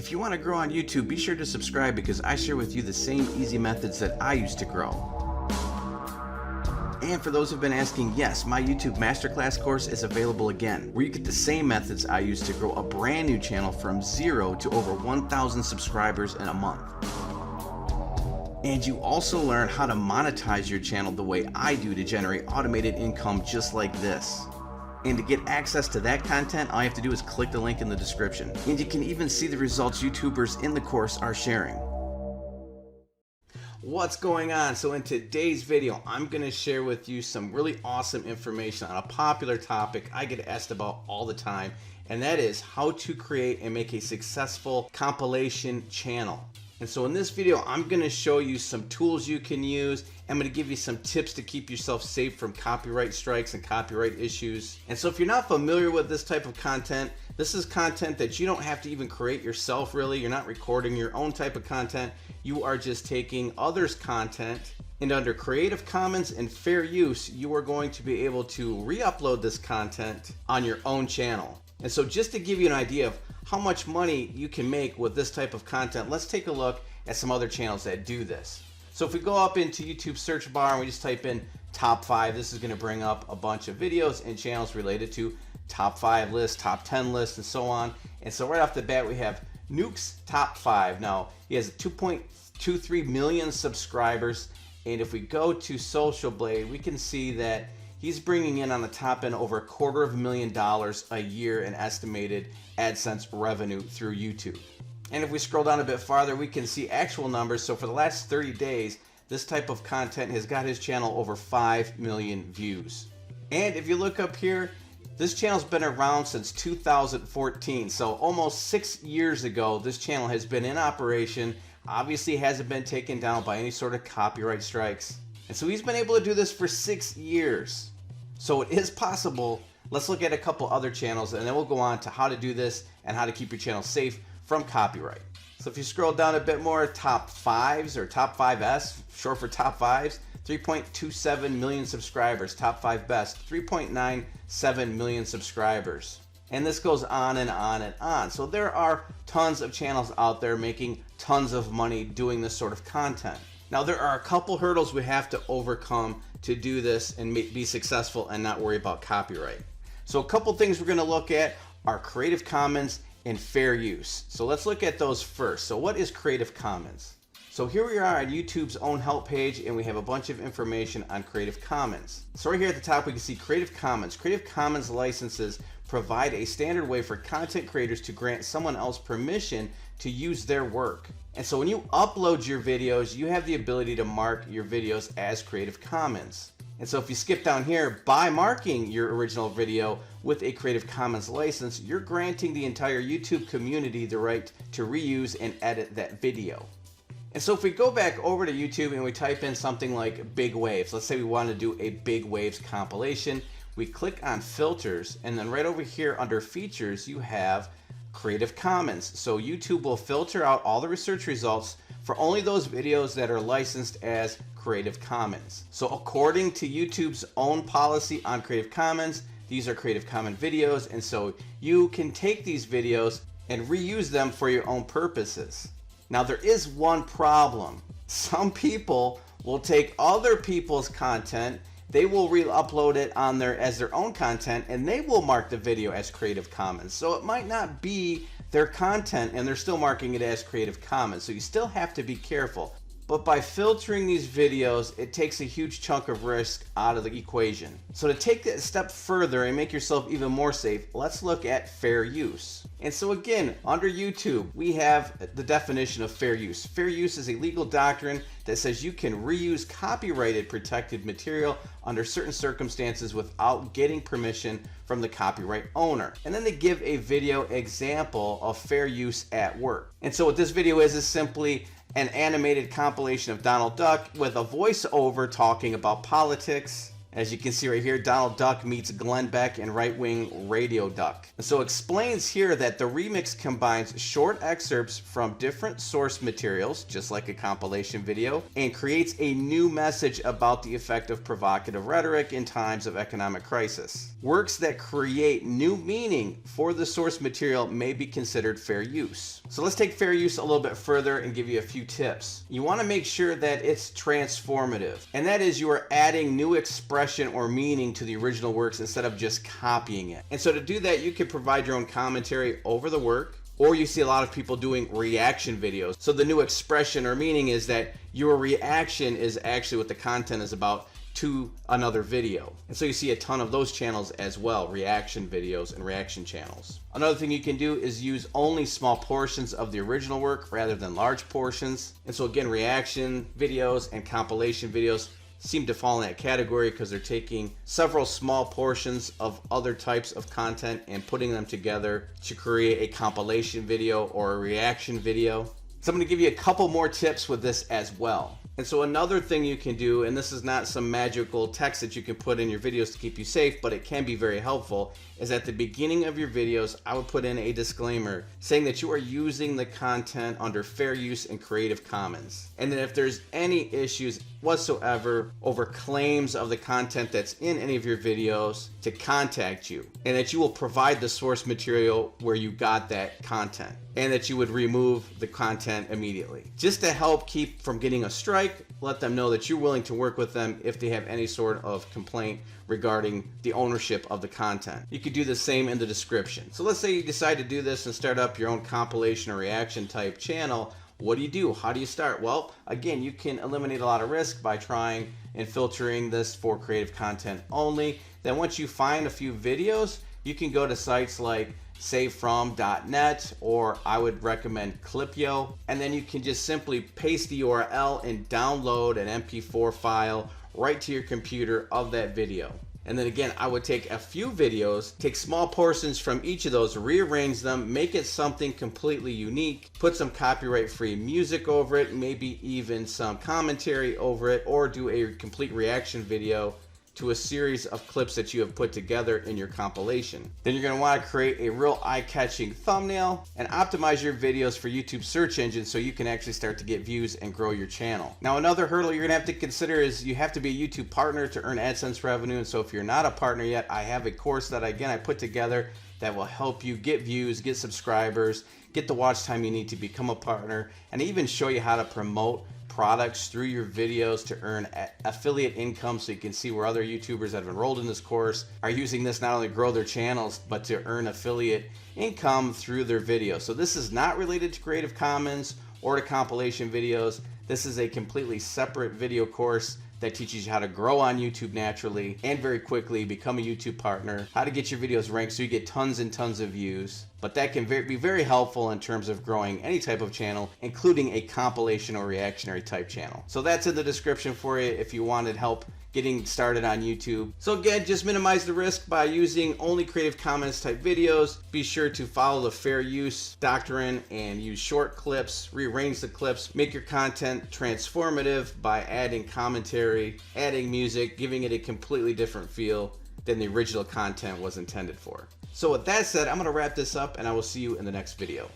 If you want to grow on YouTube, be sure to subscribe because I share with you the same easy methods that I used to grow. And for those who've been asking, yes, my YouTube Masterclass course is available again, where you get the same methods I used to grow a brand new channel from 0 to over 1,000 subscribers in a month. And you also learn how to monetize your channel the way I do to generate automated income just like this. And to get access to that content, all you have to do is click the link in the description. And you can even see the results YouTubers in the course are sharing. What's going on? So in today's video, I'm going to share with you some really awesome information on a popular topic I get asked about all the time, and that is how to create and make a successful compilation channel. And so in this video, I'm going to show you some tools you can use. I'm going to give you some tips to keep yourself safe from copyright strikes and copyright issues. And so if you're not familiar with this type of content, this is content that you don't have to even create yourself really. You're not recording your own type of content. You are just taking others' content, and under Creative Commons and fair use, you are going to be able to re-upload this content on your own channel. And so just to give you an idea of how much money you can make with this type of content, let's take a look at some other channels that do this. So if we go up into YouTube search bar and we just type in top 5, this is going to bring up a bunch of videos and channels related to top 5 lists, top 10 lists, and so on. And so right off the bat we have Nuke's top 5. Now he has 2.23 million subscribers, and if we go to Social Blade, we can see that he's bringing in on the top end over $250,000 a year in estimated AdSense revenue through YouTube. And if we scroll down a bit farther, we can see actual numbers. So for the last 30 days, this type of content has got his channel over 5 million views. And if you look up here, this channel's been around since 2014. So almost 6 years ago, this channel has been in operation. Obviously hasn't been taken down by any sort of copyright strikes. And so he's been able to do this for 6 years. So it is possible. Let's look at a couple other channels and then we'll go on to how to do this and how to keep your channel safe from copyright. So if you scroll down a bit more, top 5s or top 5S, short for top 5s, 3.27 million subscribers. Top 5 best, 3.97 million subscribers. And this goes on and on and on. So there are tons of channels out there making tons of money doing this sort of content. Now there are a couple hurdles we have to overcome to do this and be successful and not worry about copyright. So a couple things we're going to look at are Creative Commons and fair use. So let's look at those first. So what is Creative Commons? So here we are on YouTube's own help page, and we have a bunch of information on Creative Commons. So right here at the top we can see Creative Commons. Creative Commons licenses provide a standard way for content creators to grant someone else permission to use their work. And so when you upload your videos, you have the ability to mark your videos as Creative Commons. And so if you skip down here, by marking your original video with a Creative Commons license, you're granting the entire YouTube community the right to reuse and edit that video. And so if we go back over to YouTube and we type in something like big waves, let's say we want to do a big waves compilation, we click on filters, and then right over here under features you have Creative Commons. So YouTube will filter out all the research results for only those videos that are licensed as Creative Commons. So according to YouTube's own policy on Creative Commons, these are Creative Commons videos, and so you can take these videos and reuse them for your own purposes. Now there is one problem. Some people will take other people's content, they will re-upload it on there as their own content, and they will mark the video as Creative Commons. So it might not be their content and they're still marking it as Creative Commons. So you still have to be careful. But by filtering these videos, it takes a huge chunk of risk out of the equation. So to take that a step further and make yourself even more safe, let's look at fair use. And so again, under YouTube, we have the definition of fair use. Fair use is a legal doctrine that says you can reuse copyrighted protected material under certain circumstances without getting permission from the copyright owner. And then they give a video example of fair use at work. And so what this video is simply an animated compilation of Donald Duck with a voiceover talking about politics. As you can see right here, Donald Duck meets Glenn Beck and right-wing radio duck. And so it explains here that the remix combines short excerpts from different source materials, just like a compilation video, and creates a new message about the effect of provocative rhetoric in times of economic crisis. Works that create new meaning for the source material may be considered fair use. So let's take fair use a little bit further and give you a few tips. You want to make sure that it's transformative, and that is you are adding new expression or meaning to the original works instead of just copying it. And so to do that, you can provide your own commentary over the work, or you see a lot of people doing reaction videos. So the new expression or meaning is that your reaction is actually what the content is about to another video. And so you see a ton of those channels as well, reaction videos and reaction channels. Another thing you can do is use only small portions of the original work rather than large portions. And so again, reaction videos and compilation videos seem to fall in that category because they're taking several small portions of other types of content and putting them together to create a compilation video or a reaction video. So I'm going to give you a couple more tips with this as well. And so another thing you can do, and this is not some magical text that you can put in your videos to keep you safe, but it can be very helpful, is at the beginning of your videos, I would put in a disclaimer saying that you are using the content under fair use and Creative Commons. And then if there's any issues whatsoever over claims of the content that's in any of your videos, to contact you, and that you will provide the source material where you got that content, and that you would remove the content immediately. Just to help keep from getting a strike, let them know that you're willing to work with them if they have any sort of complaint regarding the ownership of the content. You could do the same in the description. So let's say you decide to do this and start up your own compilation or reaction type channel. What do you do? How do you start? Well, again, you can eliminate a lot of risk by trying and filtering this for creative content only. Then once you find a few videos, you can go to sites like savefrom.net, or I would recommend Clipio, and then you can just simply paste the URL and download an MP4 file right to your computer of that video. And then again, I would take a few videos, take small portions from each of those, rearrange them, make it something completely unique, put some copyright-free music over it, maybe even some commentary over it, or do a complete reaction video to a series of clips that you have put together in your compilation. Then you're going to want to create a real eye-catching thumbnail and optimize your videos for YouTube search engine so you can actually start to get views and grow your channel. Now, another hurdle you're going to have to consider is you have to be a YouTube partner to earn AdSense revenue. And so if you're not a partner yet, I have a course that I put together that will help you get views, get subscribers, get the watch time you need to become a partner, and even show you how to promote products through your videos to earn affiliate income, so you can see where other YouTubers that have enrolled in this course are using this not only to grow their channels, but to earn affiliate income through their videos. So this is not related to Creative Commons or to compilation videos. This is a completely separate video course that teaches you how to grow on YouTube naturally and very quickly, become a YouTube partner, how to get your videos ranked so you get tons and tons of views. But that can be very helpful in terms of growing any type of channel, including a compilation or reactionary type channel. So that's in the description for you if you wanted help getting started on YouTube. So again, just minimize the risk by using only Creative Commons type videos. Be sure to follow the fair use doctrine and use short clips, rearrange the clips, make your content transformative by adding commentary, adding music, giving it a completely different feel than the original content was intended for. So with that said, I'm going to wrap this up and I will see you in the next video.